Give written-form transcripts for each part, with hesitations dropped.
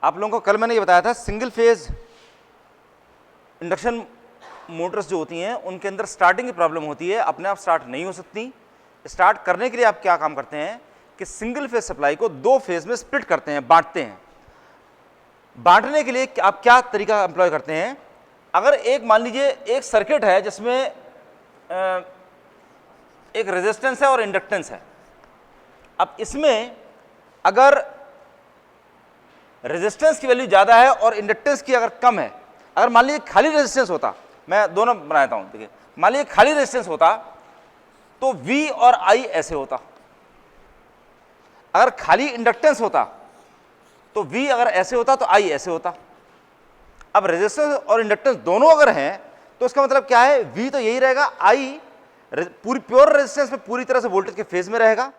आप लोगों को कल मैंने ये बताया था, सिंगल फेज इंडक्शन मोटर्स जो होती हैं उनके अंदर स्टार्टिंग की प्रॉब्लम होती है, अपने आप स्टार्ट नहीं हो सकती। स्टार्ट करने के लिए आप क्या काम करते हैं कि सिंगल फेज सप्लाई को दो फेज में स्प्लिट करते हैं, बांटते हैं। बांटने के लिए आप क्या तरीका एम्प्लॉय करते हैं, अगर एक मान लीजिए एक सर्किट है जिसमें एक रेजिस्टेंस है और इंडक्टेंस है। अब इसमें अगर रेजिस्टेंस की वैल्यू ज़्यादा है और इंडक्टेंस की अगर कम है, अगर मान लीजिए खाली रेजिस्टेंस होता, मैं दोनों बनाता हूँ, देखिए मान लीजिए खाली रेजिस्टेंस होता तो V और I ऐसे होता। अगर खाली इंडक्टेंस होता तो V अगर ऐसे होता तो I ऐसे होता। अब रेजिस्टेंस और इंडक्टेंस दोनों अगर हैं तो इसका मतलब क्या है, V तो यही रहेगा, I पूरी प्योर रेजिस्टेंस में पूरी तरह से वोल्टेज के फेज में रहेगा।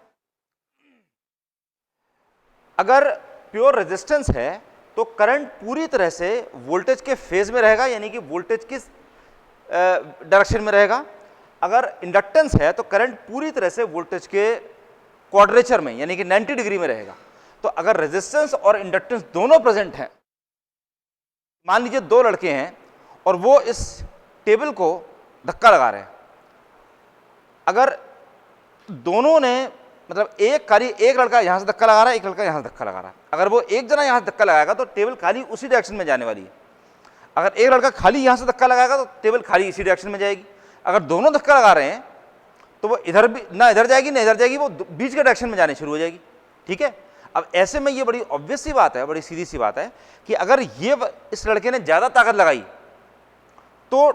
अगर प्योर रेजिस्टेंस है तो करंट पूरी तरह से वोल्टेज के फेज में रहेगा, यानी कि वोल्टेज किस डायरेक्शन में रहेगा। अगर इंडक्टेंस है तो करंट पूरी तरह से वोल्टेज के क्वाड्रेचर में, यानी कि 90 डिग्री में रहेगा। तो अगर रेजिस्टेंस और इंडक्टेंस दोनों प्रेजेंट हैं, मान लीजिए दो लड़के हैं और वो इस टेबल को धक्का लगा रहे हैं। अगर दोनों ने मतलब एक लड़का यहां से धक्का लगा रहा है, एक लड़का यहां से धक्का लगा रहा है, अगर वो एक जना यहां से धक्का लगाएगा तो टेबल खाली उसी डायरेक्शन में जाने वाली है। अगर एक लड़का खाली यहां से धक्का लगाएगा तो टेबल खाली इसी डायरेक्शन में जाएगी। अगर दोनों धक्का लगा रहे हैं तो वो इधर भी ना इधर जाएगी ना इधर जाएगी, वो बीच के डायरेक्शन में जाने शुरू हो जाएगी। ठीक है, अब ऐसे में ये बड़ी ऑब्वियस सी बात है, बड़ी सीधी सी बात है कि अगर ये इस लड़के ने ज्यादा ताकत लगाई तो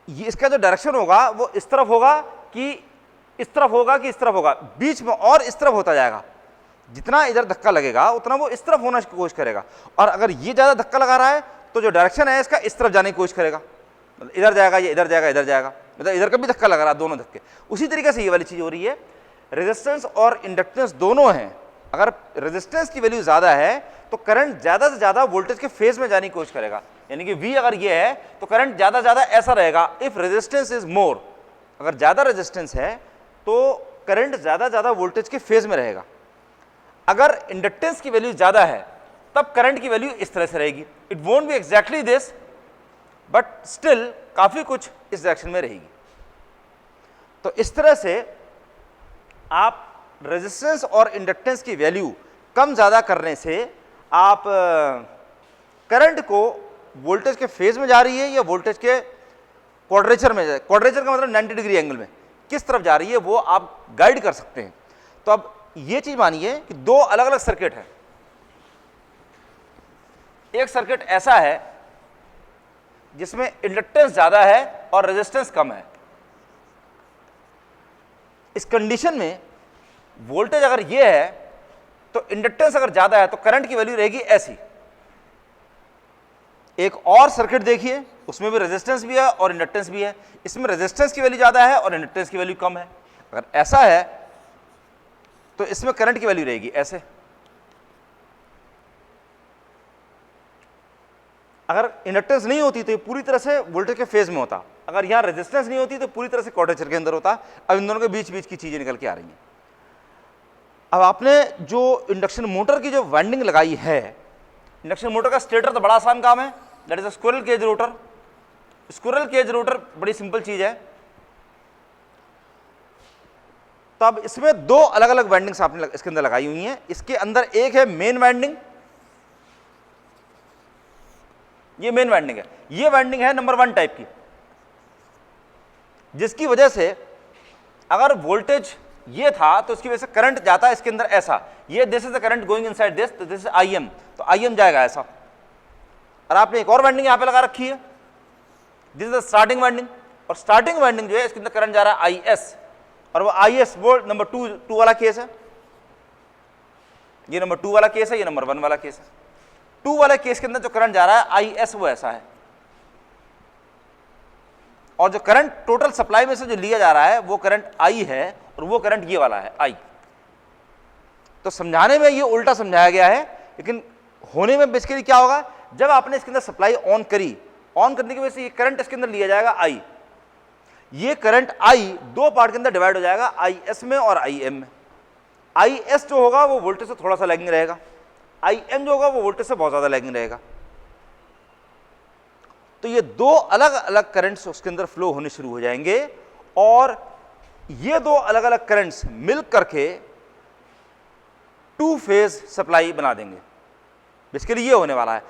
ये इसका जो डायरेक्शन होगा वो इस तरफ होगा कि इस तरफ होगा कि इस तरफ होगा, बीच में और इस तरफ होता जाएगा। जितना इधर धक्का लगेगा उतना वो इस तरफ होने की कोशिश करेगा। और अगर ये ज्यादा धक्का लगा रहा है तो जो डायरेक्शन है इसका इस तरफ जाने की कोशिश करेगा, इधर जाएगा, ये इधर जाएगा, इधर जाएगा, मतलब इधर का भी धक्का लगा रहा है, दोनों धक्के। उसी तरीके से ये वाली चीज हो रही है, रेजिस्टेंस और इंडक्टेंस दोनों हैं। अगर रेजिस्टेंस की वैल्यू ज्यादा है तो करंट ज्यादा से ज्यादा वोल्टेज के फेज में जाने की कोशिश करेगा, यानी कि V अगर ये है तो करंट ज्यादा से ज्यादा ऐसा रहेगा। इफ रेजिस्टेंस इज मोर, अगर ज्यादा रेजिस्टेंस है तो करंट ज्यादा ज्यादा वोल्टेज के फेज में रहेगा। अगर इंडक्टेंस की वैल्यू ज्यादा है तब करंट की वैल्यू इस तरह से रहेगी। It won't be exactly this, but still काफी कुछ इस डायरेक्शन में रहेगी। तो इस तरह से आप रेजिस्टेंस और इंडक्टेंस की वैल्यू कम ज्यादा करने से आप करंट को वोल्टेज के फेज में जा रही है या वोल्टेज के क्वाड्रेचर में, क्वाड्रेचर का मतलब 90 डिग्री एंगल में किस तरफ जा रही है वो आप गाइड कर सकते हैं। तो अब ये चीज मानिए कि दो अलग अलग सर्किट है। एक सर्किट ऐसा है जिसमें इंडक्टेंस ज्यादा है और रेजिस्टेंस कम है। इस कंडीशन में वोल्टेज अगर ये है तो इंडक्टेंस अगर ज्यादा है तो करंट की वैल्यू रहेगी ऐसी। एक और सर्किट देखिए, उसमें भी रेजिस्टेंस भी है और इंडक्टेंस भी है। इसमें रेजिस्टेंस की वैल्यू ज्यादा है और इंडक्टेंस की वैल्यू कम है। अगर ऐसा है तो इसमें करंट की वैल्यू रहेगी ऐसे। अगर इंडक्टेंस नहीं होती तो ये पूरी तरह से वोल्टेज के फेज में होता। अगर यहां रेजिस्टेंस नहीं होती तो पूरी तरह से क्वाड्रेचर के अंदर होता। अब इन दोनों के बीच बीच की चीजें निकल के आ रही हैं। अब आपने जो इंडक्शन मोटर की जो वाइंडिंग लगाई है, इंडक्शन मोटर का स्टेटर तो बड़ा आसान काम है, that is a squirrel cage rotor. Squirrel cage rotor बड़ी सिंपल चीज है। तो अब इसमें दो अलग अलग वाइंडिंग्स आपने इसके अंदर लगाई हुई हैं। इसके अंदर एक है मेन वाइंडिंग, ये मेन वाइंडिंग है। ये वाइंडिंग है नंबर 1 टाइप की, जिसकी वजह से अगर वोल्टेज ये था तो इसकी वजह से करंट जाता है इसके अंदर ऐसा। ये this is the current going inside this, तो दिस इज IM, तो IM जाएगा ऐसा। और आपने एक और वाइंडिंग यहां पे लगा रखी है, this is the starting winding. और स्टार्टिंग वाइंडिंग जो है इसके अंदर करंट जा रहा है IS, और वो IS वो नंबर 2 वाला केस है। ये नंबर 2 वाला केस है, ये नंबर 1 वाला केस है। 2 वाले केस के अंदर जो करंट जा रहा है IS वो ऐसा है, और जो करंट टोटल सप्लाई में से जो लिया जा रहा है वो करंट I है, और वो करंट ये वाला है I। तो समझाने में ये उल्टा समझाया गया है, लेकिन होने में बेसिकली क्या होगा, जब आपने इसके अंदर सप्लाई ऑन करी, ऑन करने की वजह से ये करंट इसके अंदर लिया जाएगा I। ये करंट I दो पार्ट के अंदर डिवाइड हो जाएगा, IS में और IM में। IS जो होगा वो वोल्टेज से थोड़ा सा लैगिंग रहेगा, IM जो होगा वो वोल्टेज से बहुत ज़्यादा लैगिंग रहेगा। तो ये दो अलग अलग करंट्स उसके अंदर फ्लो होने शुरू हो जाएंगे और ये दो अलग अलग करंट्स मिल करके 2 फेज सप्लाई बना देंगे। बेसिकली ये होने वाला है।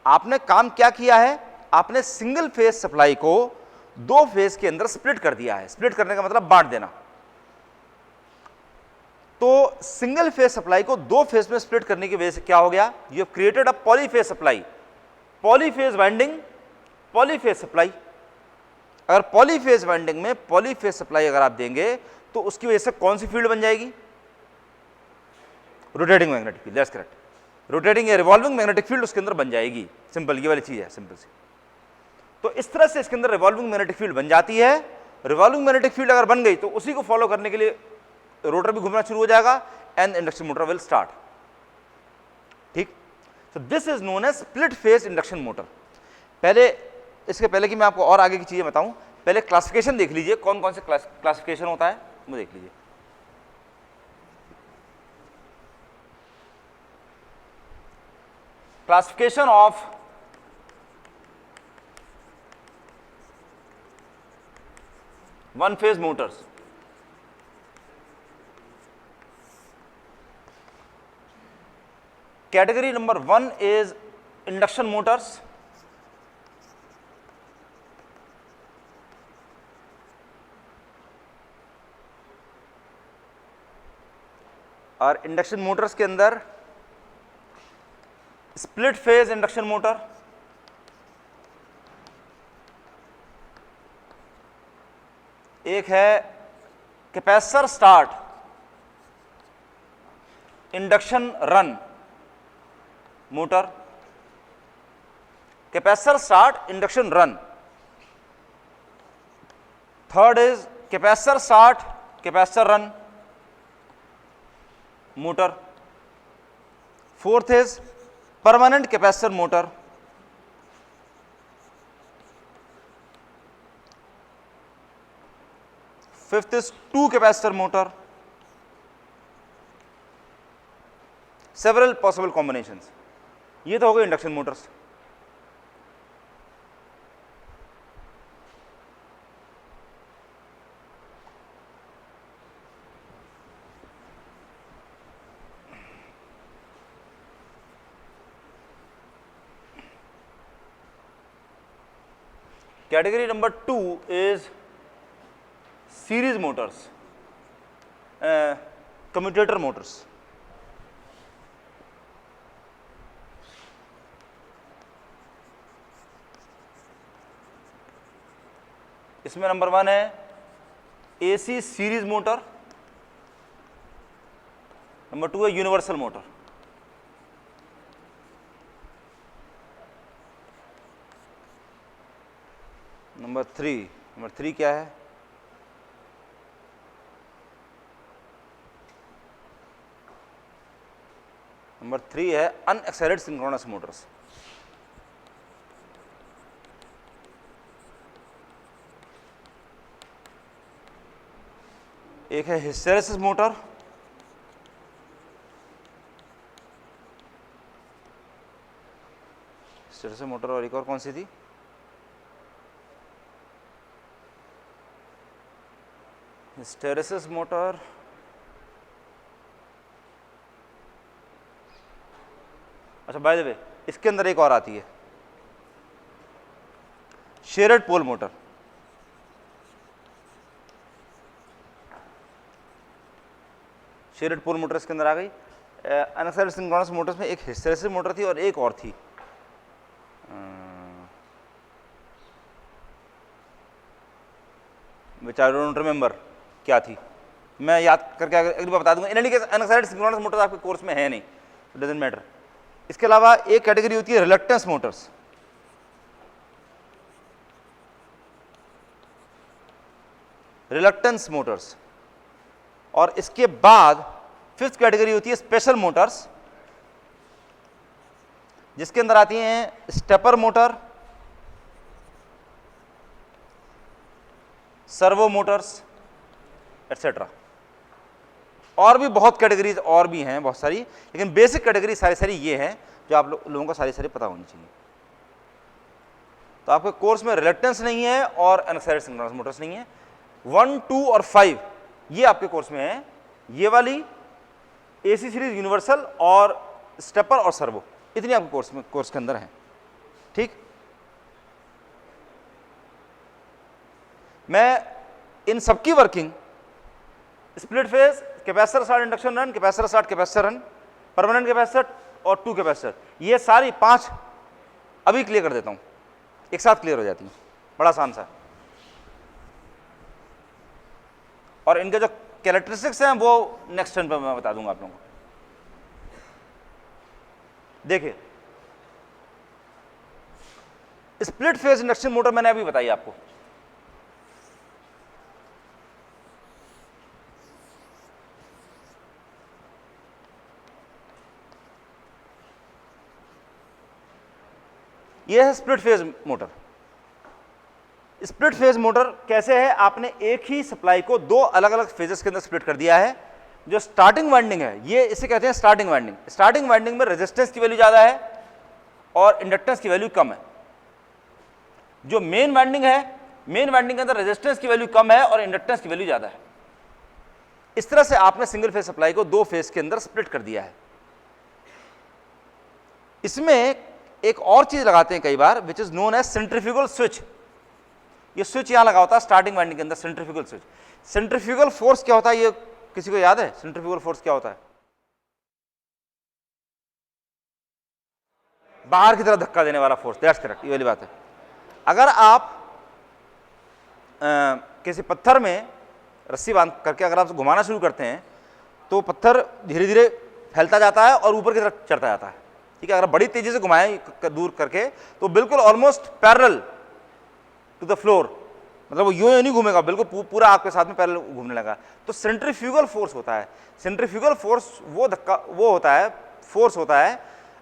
आपने काम क्या किया है, आपने सिंगल फेज सप्लाई को 2 फेज के अंदर स्प्लिट कर दिया है। स्प्लिट करने का मतलब बांट देना। तो सिंगल फेज सप्लाई को 2 फेज में स्प्लिट करने की वजह से क्या हो गया, you have created a polyphase supply, polyphase winding, polyphase supply. अगर पॉलीफेज वाइंडिंग में पॉलीफेज सप्लाई अगर आप देंगे तो उसकी वजह से कौन सी फील्ड बन जाएगी, rotating magnetic field. That's correct. Rotating या रिवॉल्विंग मैग्नेटिक फील्ड उसके अंदर बन जाएगी। सिंपल, ये वाली चीज है सिंपल सी। तो इस तरह से इसके अंदर रिवॉल्विंग मैग्नेटिक फील्ड बन जाती है। रिवॉल्विंग मैग्नेटिक फील्ड अगर बन गई तो उसी को फॉलो करने के लिए रोटर भी घूमना शुरू हो जाएगा and induction motor will start. ठीक। तो this is known as split phase induction motor. पहले, इसके पहले कि मैं आपको और आगे की चीजें बताऊं, पहले क्लासिफिकेशन देख लीजिए, कौन कौन से क्लासिफिकेशन होता है वो देख लीजिए। Classification of one phase Motors. Category number 1 is induction motors, और इंडक्शन मोटर्स के अंदर स्प्लिट फेज इंडक्शन मोटर, एक है capacitor start induction run motor, capacitor start induction run. Third is capacitor start capacitor run motor. Fourth is permanent capacitor motor. Fifth is 2 capacitor motor. Several possible combinations. ये तो हो गए induction Motors. Category number 2 is series Motors, commutator Motors. इसमें number 1 है AC series motor, number 2 है universal motor. Number 3 क्या है, number 3 है अनएक्साइटेड सिंक्रोनस मोटर्स। एक है हिस्टेरेसिस मोटर, हिस्टेरेसिस मोटर, और एक और कौन सी थी, हिस्टेरेसिस मोटर, अच्छा बाय द वे इसके अंदर एक और आती है shared pole motor. Shared pole motor इसके अंदर आ गई। अनएक्साइटेड सिंक्रोनस मोटर्स में एक हिस्टेरेसिस मोटर थी और एक और थी, विच आई डोंट रिमेंबर क्या थी, मैं याद करके अगली बार बता दूंगा। In any case unexcited synchronous motors आपके कोर्स में है नहीं, डजंट मैटर। इसके अलावा एक कैटेगरी होती है रिलक्टेंस मोटर्स। रिलक्टेंस मोटर्स, और इसके बाद 5th कैटेगरी होती है स्पेशल मोटर्स, जिसके अंदर आती हैं stepper motor, servo Motors etcetera. और भी बहुत कैटेगरीज और भी हैं बहुत सारी, लेकिन बेसिक कैटेगरी सारी सारी ये हैं जो आप लोगों को सारी सारी पता होनी चाहिए। तो आपके कोर्स में रिलक्टेंस नहीं है और अनएक्साइटेड सिंक्रोनस मोटर्स नहीं है। 1, 2 और 5 ये आपके कोर्स में है। ये वाली एसी सीरीज, यूनिवर्सल और स्टेपर और सर्वो, इतनी आपके कोर्स के अंदर है। ठीक, मैं इन सबकी working split phase, capacitor start induction run, capacitor start capacitor run, permanent capacitor और 2 कैपेसिटर, ये सारी 5 अभी क्लियर कर देता हूं, एक साथ क्लियर हो जाती है, बड़ा आसान सा। और इनके जो कैरेक्टरिस्टिक्स हैं वो नेक्स्ट टर्न पर मैं बता दूंगा आप लोगों को। देखिए, स्प्लिट फेज इंडक्शन मोटर मैंने अभी बताई आपको। यह है split phase motor. Split phase motor कैसे है, आपने एक ही सप्लाई को 2 अलग अलग फेजेस के अंदर स्प्लिट कर दिया है। जो स्टार्टिंग वाइंडिंग है, ये इसे कहते हैं स्टार्टिंग वाइंडिंग। स्टार्टिंग वाइंडिंग में रेजिस्टेंस की वैल्यू ज्यादा है और इंडक्टेंस की वैल्यू कम है। जो मेन वाइंडिंग है, मेन वाइंडिंग के अंदर रेजिस्टेंस की वैल्यू कम है और इंडक्टेंस की वैल्यू ज्यादा है। इस तरह से आपने सिंगल फेज सप्लाई को 2 फेज के अंदर स्प्लिट कर दिया है। इसमें एक और चीज लगाते हैं कई बार, which is known as centrifugal switch. ये स्विच यहां लगा होता है स्टार्टिंग वाइंडिंग के अंदर, सेंट्रीफ्यूगल स्विच। सेंट्रीफ्यूगल फोर्स क्या होता है, ये किसी को याद है? सेंट्रीफ्यूगल फोर्स क्या होता है? बाहर की तरफ धक्का देने वाला फोर्स, दैट्स करेक्ट, ये वाली बात है। अगर आप किसी पत्थर में रस्सी बांध करके अगर आप घुमाना शुरू करते हैं तो पत्थर धीरे धीरे फैलता जाता है और ऊपर की तरफ चढ़ता जाता है। ठीक है, अगर बड़ी तेजी से घुमाएं दूर करके तो बिल्कुल almost parallel to the floor, मतलब वो यूं नहीं घूमेगा, बिल्कुल पूरा आपके साथ में पैरेलल घूमने लगा। तो सेंट्रीफ्यूगल फोर्स होता है। सेंट्रीफ्यूगल फोर्स वो धक्का वो होता है, फोर्स होता है,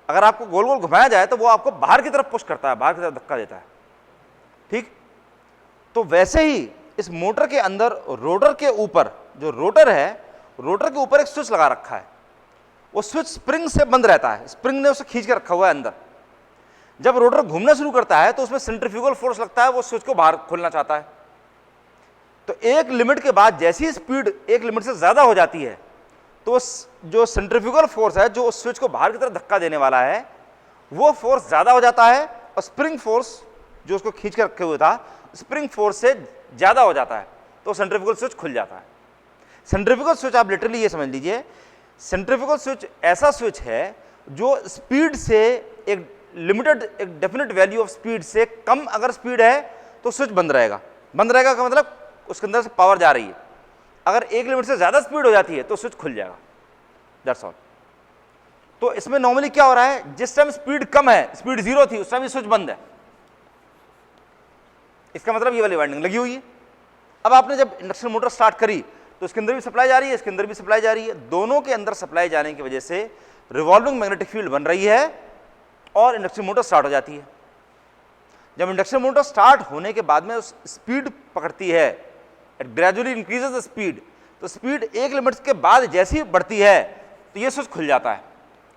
अगर आपको गोल गोल घुमाया जाए तो वो आपको बाहर की तरफ पुश करता है, बाहर की तरफ धक्का देता है। ठीक, तो वैसे ही इस मोटर के अंदर रोटर के ऊपर, जो रोटर है, रोटर के ऊपर एक स्विच लगा रखा है। वो स्विच स्प्रिंग से बंद रहता है, स्प्रिंग ने उसे खींच के रखा हुआ है अंदर। जब रोटर घूमना शुरू करता है तो उसमें सेंट्रीफ्यूगल फोर्स लगता है, वो स्विच को बाहर खोलना चाहता है। तो एक लिमिट के बाद जैसी स्पीड एक लिमिट से ज्यादा हो जाती है तो जो सेंट्रीफ्यूगल फोर्स है, जो उस स्विच को बाहर की तरफ धक्का देने वाला है, वो फोर्स ज्यादा हो जाता है और स्प्रिंग फोर्स जो उसको खींच के रखे हुए था, स्प्रिंग फोर्स से ज्यादा हो जाता है, तो सेंट्रीफ्यूगल स्विच खुल जाता है। सेंट्रीफ्यूगल स्विच आप लिटरली ये समझ लीजिए, सेंट्रीफ्यूगल स्विच ऐसा स्विच है जो स्पीड से एक लिमिटेड, एक डेफिनेट वैल्यू ऑफ स्पीड से कम अगर स्पीड है तो स्विच बंद रहेगा। बंद रहेगा का मतलब उसके अंदर से पावर जा रही है। अगर एक लिमिट से ज्यादा स्पीड हो जाती है तो स्विच खुल जाएगा, दैट्स ऑल। तो इसमें नॉर्मली क्या हो रहा है, जिस टाइम स्पीड कम है, स्पीड 0 थी, उस टाइम स्विच बंद है। इसका मतलब ये वाली वाइंडिंग लगी हुई है। अब आपने जब इंडक्शन मोटर स्टार्ट करी तो इसके अंदर भी सप्लाई जा रही है, इसके अंदर भी सप्लाई जा रही है। दोनों के अंदर सप्लाई जाने की वजह से रिवॉल्विंग मैग्नेटिक फील्ड बन रही है और इंडक्शन मोटर स्टार्ट हो जाती है। जब इंडक्शन मोटर स्टार्ट होने के बाद में उस स्पीड पकड़ती है, it gradually increases the speed, तो स्पीड एक लिमिट के बाद जैसे ही बढ़ती है तो ये स्विच खुल जाता है।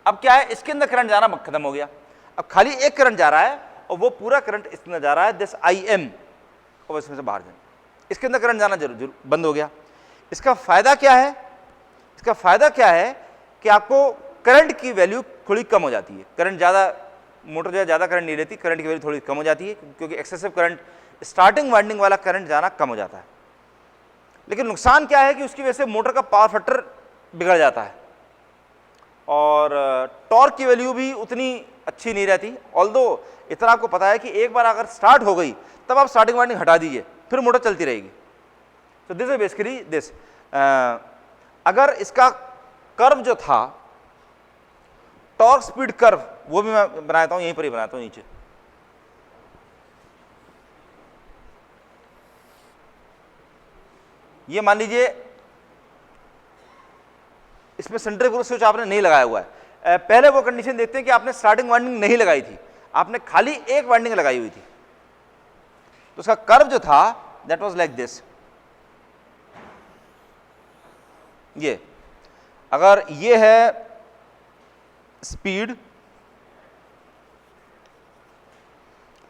अब क्या है, इसके अंदर करंट जाना खत्म हो गया, अब खाली एक करंट जा रहा है और वो पूरा करंट इसके अंदर जा रहा है, दिस IM, और इसमें से बाहर जाए, इसके अंदर करंट जाना जरूर बंद हो गया। इसका फायदा क्या है, इसका फायदा क्या है कि आपको करंट की वैल्यू थोड़ी कम हो जाती है। करंट ज़्यादा, मोटर जो है ज़्यादा करंट नहीं लेती, करंट की वैल्यू थोड़ी कम हो जाती है क्योंकि एक्सेसिव करंट, स्टार्टिंग वाइंडिंग वाला करंट जाना कम हो जाता है। लेकिन नुकसान क्या है कि उसकी वजह से मोटर का पावर फैक्टर बिगड़ जाता है और टॉर्क की वैल्यू भी उतनी अच्छी नहीं रहती। ऑल्दो इतना आपको पता है कि एक बार अगर स्टार्ट हो गई तब आप स्टार्टिंग वाइंडिंग हटा दीजिए, फिर मोटर चलती रहेगी। तो दिस इज बेसिकली दिस। अगर इसका कर्व जो था, टॉर्क स्पीड कर्व, वो भी मैं बनाता हूं, यहीं पर ही बनाता हूं नीचे। ये मान लीजिए इसमें सेंट्रीफ्यूगल स्विच आपने नहीं लगाया हुआ है। पहले वो कंडीशन देखते हैं कि आपने स्टार्टिंग वाइंडिंग नहीं लगाई थी, आपने खाली एक वाइंडिंग लगाई हुई थी, तो उसका कर्व जो था दैट वाज लाइक दिस। ये अगर ये है स्पीड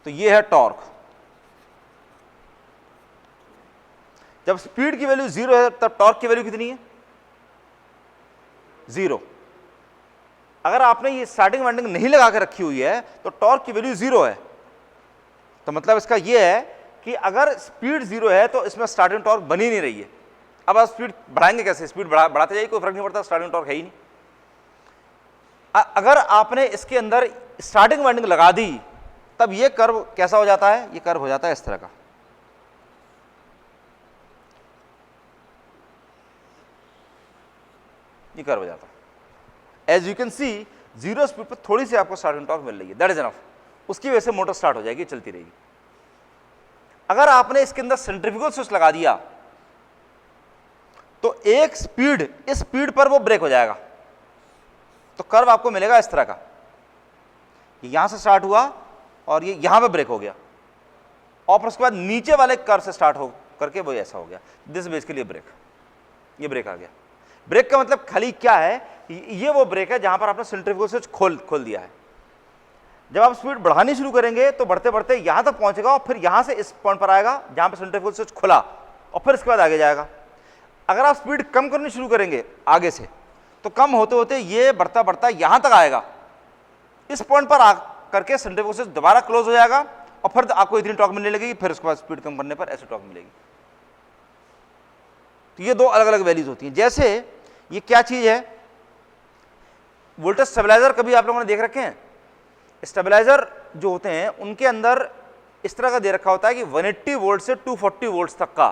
तो ये है टॉर्क। जब स्पीड की वैल्यू 0 है तब टॉर्क की वैल्यू कितनी है? 0। अगर आपने ये स्टार्टिंग वाइंडिंग नहीं लगा के रखी हुई है तो टॉर्क की वैल्यू 0 है। तो मतलब इसका ये है कि अगर स्पीड 0 है तो इसमें स्टार्टिंग टॉर्क बनी नहीं रही है। अब आप स्पीड बढ़ाएंगे कैसे? स्पीड बढ़ाते जाइए, कोई फर्क नहीं पड़ता, स्टार्टिंग टॉर्क है ही नहीं। अगर आपने इसके अंदर स्टार्टिंग वाइंडिंग लगा दी तब ये कर्व कैसा हो जाता है? ये कर्व हो जाता है इस तरह का। ये कर्व हो जाता है। As you can see 0 speed पर थोड़ी सी आपको स्टार्टिंग टॉर्क मिल रही है, दैट इज एनफ। उसकी वजह से मोटर स्टार्ट हो जाएगी, चलती रहेगी। अगर आपने इसके अंदर सेंट्रीफ्यूगल स्विच लगा दिया तो एक स्पीड, इस स्पीड पर वो ब्रेक हो जाएगा। तो कर्व आपको मिलेगा इस तरह का, यहां से स्टार्ट हुआ और ये यहां पे ब्रेक हो गया, और फिर उसके बाद नीचे वाले कर्व से स्टार्ट हो करके वो ऐसा हो गया। दिस बेसिकली ब्रेक, ये ब्रेक आ गया। ब्रेक का मतलब खाली क्या है? ये वो ब्रेक है जहां पर आपने सेंट्रीफ्यूगल स्विच खोल दिया है। जब आप स्पीड बढ़ानी शुरू करेंगे तो बढ़ते बढ़ते यहां तक पहुंचेगा और फिर यहां से इस पॉइंट पर आएगा जहां पर सेंट्रीफ्यूगल स्विच खुला, और फिर इसके बाद आगे जाएगा। अगर आप स्पीड कम करनी शुरू करेंगे आगे से तो कम होते होते ये बढ़ता बढ़ता यहां तक आएगा, इस पॉइंट पर आ करके सेंट्रीफ्यूगल स्विच दोबारा क्लोज हो जाएगा और फिर आपको इतनी टॉर्क मिलने लगेगी, फिर उसके बाद स्पीड कम करने पर ऐसी टॉर्क मिलेगी। तो ये दो अलग अलग वैल्यूज होती हैं। जैसे ये क्या चीज है? वोल्टेज स्टेबलाइजर कभी आप लोगों ने देख रखे हैं? स्टेबलाइजर जो होते हैं उनके अंदर इस तरह का दे रखा होता है कि 180 वोल्ट से 240 वोल्ट तक का,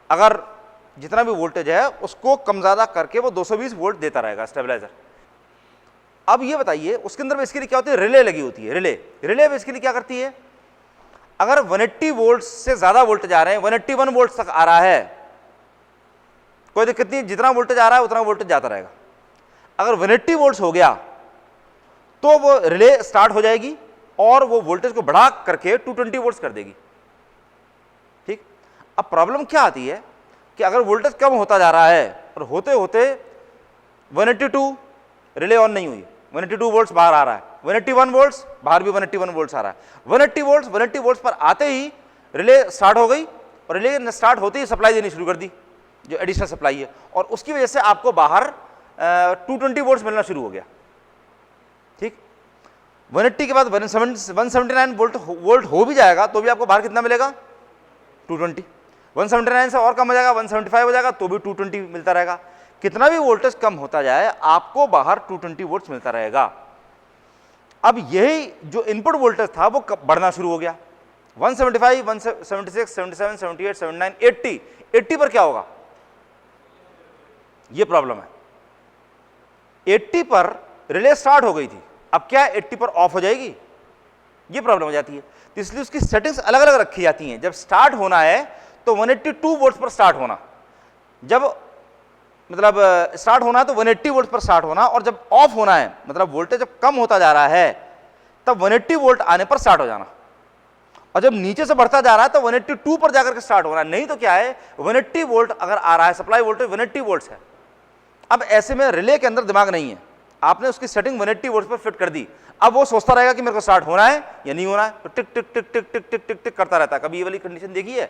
अगर जितना भी वोल्टेज है उसको कम ज्यादा करके वो 220 वोल्ट देता रहेगा स्टेबलाइजर। अब ये बताइए उसके अंदर बेसिकली क्या होती है? रिले लगी होती है। रिले बेसिकली क्या करती है? अगर 180 वोल्ट से ज्यादा वोल्टेज आ रहे हैं, 181 वोल्ट तक आ रहा है, कोई दिक्कत नहीं, जितना वोल्टेज आ रहा है उतना वोल्टेज जाता रहेगा। अगर 180 वोल्ट हो गया तो वो रिले स्टार्ट हो जाएगी और वो वोल्टेज को बढ़ा करके 220 वोल्ट कर देगी। ठीक। अब प्रॉब्लम क्या आती है कि अगर वोल्टेज कम होता जा रहा है और होते होते 182 रिले ऑन नहीं हुई, 182 वोल्ट्स बाहर आ रहा है, 181 वोल्ट्स बाहर भी 181 वोल्ट्स आ रहा है, 180 वोल्ट्स पर आते ही रिले स्टार्ट हो गई और रिले स्टार्ट होते ही सप्लाई देनी शुरू कर दी, जो एडिशनल सप्लाई है, और उसकी वजह से आपको बाहर 220 वोल्ट्स मिलना शुरू हो गया। ठीक। 180 के बाद 179 वोल्ट हो भी जाएगा तो भी आपको बाहर कितना मिलेगा? 220। 179 से और कम हो जाएगा, 175 हो जाएगा तो भी 220 मिलता रहेगा। कितना भी वोल्टेज कम होता जाए आपको बाहर 220 वोल्ट मिलता रहेगा। अब यही जो इनपुट वोल्टेज था वो बढ़ना शुरू हो गया, 175, 176, 77, 78, 79, 80। 80 पर क्या होगा? ये प्रॉब्लम है। 80 पर रिले स्टार्ट हो गई थी, अब क्या 80 पर ऑफ हो जाएगी? ये प्रॉब्लम हो जाती है। तो इसलिए उसकी सेटिंग्स अलग अलग रखी जाती हैं। जब स्टार्ट होना है तो 182 वोल्ट पर स्टार्ट होना, जब मतलब स्टार्ट होना है तो 180 वोल्ट पर स्टार्ट होना, और जब ऑफ होना है मतलब वोल्टेज जब कम होता जा रहा है तब 180 वोल्ट आने पर स्टार्ट हो जाना, और जब नीचे से बढ़ता जा रहा है तो 182 पर जाकर के स्टार्ट होना। नहीं तो क्या है, 180 वोल्ट अगर आ रहा है, सप्लाई वोल्टेज 180 वोल्ट है, अब ऐसे में रिले के अंदर दिमाग नहीं है, आपने उसकी सेटिंग 180 वोल्ट पर फिट कर दी। अब वो सोचता रहेगा कि मेरे को स्टार्ट होना है या नहीं होना है, तो टिक टिक टिक टिक टिक टिक टिक टिक करता रहता है। कभी ये वाली कंडीशन देखी है?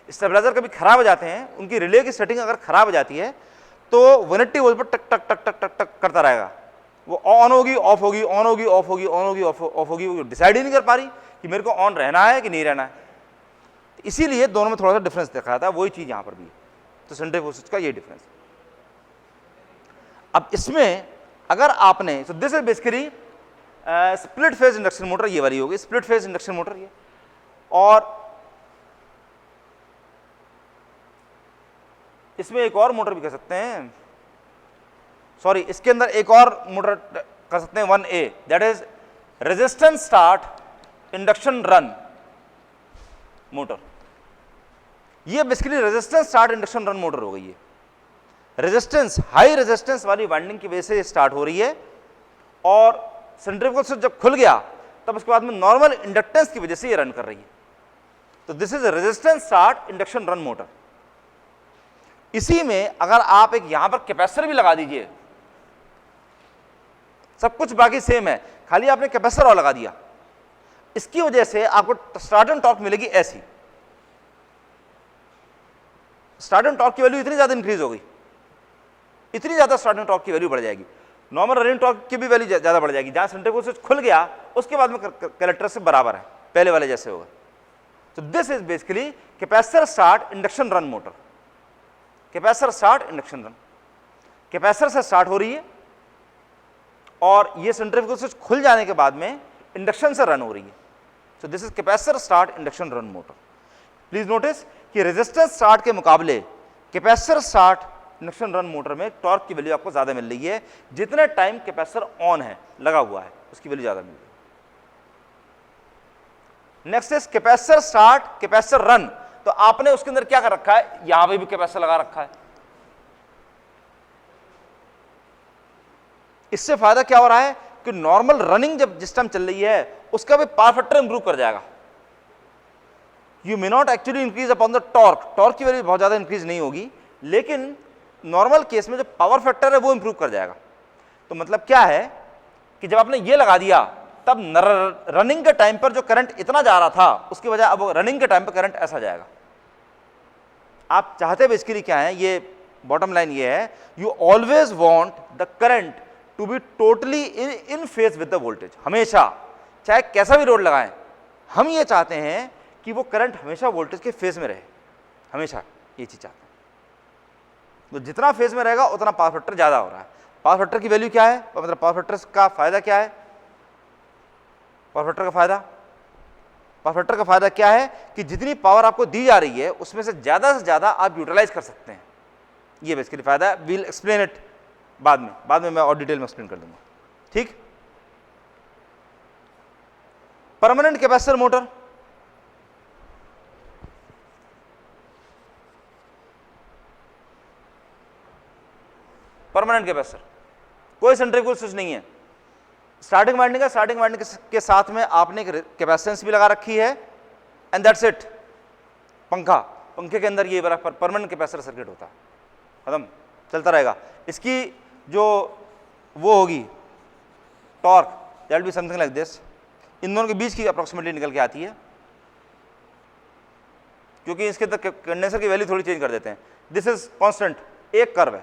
स्टेबलाइजर कभी खराब हो जाते हैं, उनकी रिले की सेटिंग अगर खराब हो जाती है तो 180 वोल्ट पर टक टक टक टक टक टक करता रहेगा। वो ऑन होगी ऑफ होगी, ऑन होगी ऑफ होगी, ऑन होगी ऑफ होगी, वो डिसाइड ही नहीं कर पा रही कि मेरे को ऑन रहना है कि नहीं रहना है। इसीलिए दोनों में थोड़ा सा डिफरेंस दिखाया था, वही चीज यहां पर भी है। तो सेंट्रीफ्यूगल स्विच का ये डिफरेंस। अब इसमें अगर आपने, तो this is basically split phase induction motor, ये वाली होगी स्प्लिट फेज इंडक्शन मोटर ये। और इसमें एक और मोटर भी कर सकते हैं, सॉरी इसके अंदर एक और मोटर कर सकते हैं 1A, that is resistance start induction run motor. ये basically resistance start induction run motor हो गई है। रेजिस्टेंस, हाई रेजिस्टेंस वाली वाइंडिंग की वजह से स्टार्ट हो रही है, और सेंट्रीफ्यूगल स्विच जब खुल गया तब उसके बाद में नॉर्मल इंडक्टेंस की वजह से ये रन कर रही है। तो this is resistance start induction run motor. इसी में अगर आप एक यहां पर कैपेसिटर भी लगा दीजिए, सब कुछ बाकी सेम है, खाली आपने कैपेसिटर और लगा दिया, इसकी वजह से आपको स्टार्टिंग टॉर्क मिलेगी ऐसी। स्टार्टिंग टॉर्क की वैल्यू इतनी ज्यादा इंक्रीज हो गई, इतनी ज्यादा स्टार्टिंग टॉर्क की वैल्यू बढ़ जाएगी, नॉर्मल रनिंग टॉर्क की भी वैल्यू ज्यादा बढ़ जाएगी। जहां सेंट्रीफ्यूगल स्विच खुल गया उसके बाद में कलेक्टर से बराबर है, पहले वाले जैसे होगा। तो this is basically capacitor start induction run motor. Capacitor start induction run, capacitor से स्टार्ट हो रही है और ये सेंट्रीफ्यूगल स्विच खुल जाने के बाद में इंडक्शन से रन हो रही है। So this is capacitor start induction run motor. Please notice कि रेजिस्टेंस स्टार्ट के मुकाबले capacitor start induction run motor में टॉर्क की वैल्यू आपको ज्यादा मिल रही है। जितने टाइम कैपेसिटर ऑन है, लगा हुआ है, उसकी वैल्यू ज्यादा मिल रही है। Next is capacitor start capacitor run. तो आपने उसके अंदर क्या कर रखा है, यहां पे भी कैपेसिटर लगा रखा है। इससे फायदा क्या हो रहा है कि नॉर्मल रनिंग जब जिस टाइम चल रही है उसका भी पावर फैक्टर इंप्रूव कर जाएगा। You may not actually increase upon the torque, torque की वैल्यू बहुत ज्यादा इंक्रीज नहीं होगी, लेकिन नॉर्मल केस में जो पावर फैक्टर है वो इंप्रूव कर जाएगा। तो मतलब क्या है कि जब आपने ये लगा दिया तब रनिंग के टाइम पर जो करंट इतना जा रहा था उसकी वजह अब रनिंग के टाइम पर करंट ऐसा जाएगा। आप चाहते बेसिकली क्या है, ये बॉटम लाइन ये है, you always want the current to be totally in phase with the voltage. हमेशा चाहे कैसा भी लोड लगाएं, हम ये चाहते हैं कि वो करंट हमेशा वोल्टेज के फेज में रहे, हमेशा ये चीज चाहते हैं। तो जितना फेज में रहेगा उतना पावर फैक्टर ज्यादा हो रहा है। पावर फैक्टर की वैल्यू क्या है, मतलब पावर फैक्टर का फायदा क्या है, पावर फैक्टर का फायदा क्या है कि जितनी पावर आपको दी जा रही है उसमें से ज्यादा आप यूटिलाइज कर सकते हैं। ये बेसिकली फायदा है। वील एक्सप्लेन इट बाद में मैं और डिटेल में एक्सप्लेन कर दूंगा। ठीक। Permanent capacitor motor, permanent capacitor, कोई सेंट्रीफ्यूगल स्विच नहीं है, स्टार्टिंग वाइंडिंग है, स्टार्टिंग वाइंडिंग के साथ में आपने एक कैपेसिटेंस भी लगा रखी है, एंड दैट्स इट। पंखे के अंदर ये परमानेंट कैपेसिटर सर्किट होता है, खत्म, चलता रहेगा। इसकी जो वो होगी torque, that will be something like this. इन दोनों के बीच की अप्रोक्सीमेटली निकल के आती है, क्योंकि इसके अंदर कंडेंसर की वैल्यू थोड़ी चेंज कर देते हैं। दिस इज कांस्टेंट, एक कर्व है,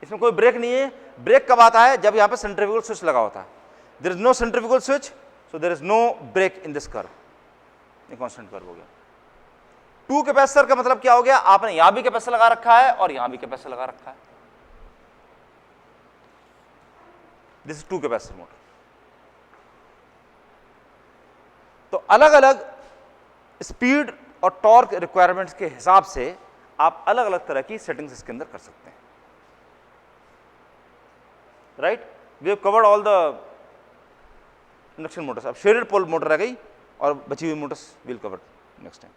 इसमें कोई ब्रेक नहीं है। ब्रेक कब आता है, जब यहां पे सेंट्रीफ्यूगल स्विच लगा होता है। There is no centrifugal switch, so there is no break in this curve. ये कांस्टेंट कर्व हो गया। टू कैपेसिटर का मतलब क्या हो गया, आपने यहां भी कैपेसिटर लगा रखा है और यहां भी कैपेसिटर लगा रखा है। This is two capacitor motor. तो अलग अलग स्पीड और टॉर्क रिक्वायरमेंट्स के हिसाब से आप अलग अलग तरह की सेटिंग्स इसके अंदर कर सकते हैं। Right, we have covered all the induction motors. अब शेडेड पोल मोटर रह गई और बची हुई motors will cover next time.